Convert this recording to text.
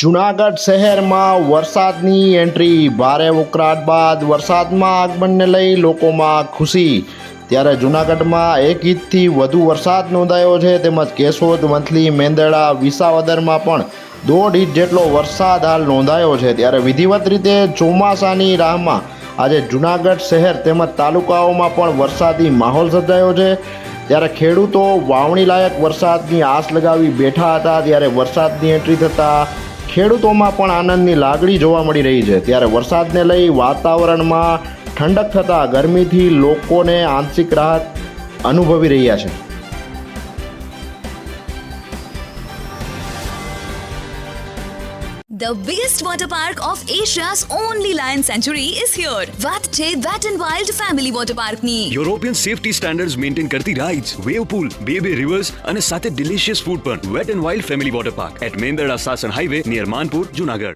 જૂનાગઢ શહેરમાં વરસાદની એન્ટ્રી। ભારે ઉકળાટ બાદ વરસાદમાં આગમનને લઈ લોકોમાં ખુશી। ત્યારે જૂનાગઢમાં 1 ઇંચથી વધુ વરસાદ નોંધાયો છે। તેમજ કેશોદ, વંથલી, મેંદરડા, વિસાવદરમાં પણ 1.5 ઇંચ જેટલો વરસાદ હાલ નોંધાયો છે। ત્યારે વિધિવત રીતે ચોમાસાની રાહમાં આજે જૂનાગઢ શહેર તેમજ તાલુકાઓમાં પણ વરસાદી માહોલ સર્જાયો છે। ત્યારે ખેડૂતો વાવણી લાયક વરસાદની આસ લગાવી બેઠા હતા। ત્યારે વરસાદની એન્ટ્રી થતાં ખેડૂતોમાં પણ આનંદની લાગણી જોવા મળી રહી છે। ત્યારે વરસાદને લઈ વાતાવરણમાં ઠંડક થતાં ગરમીથી લોકોને આંશિક રાહત અનુભવી રહ્યા છે। The biggest water park of Asia's only lion sanctuary is here. વાત છે Wet n Wild Family Water Park ની। યુરોપિયન સેફટી સ્ટેન્ડર્ડ્સ મેન્ટેન કરતી રાઇડ્સ, વેવ પૂલ, બે રિવર્સ અને સાથે ડિલિશિયસ ફૂડ પણ. Wet and wild family water park at Mendarda Sasan highway near Manpur, Junagadh.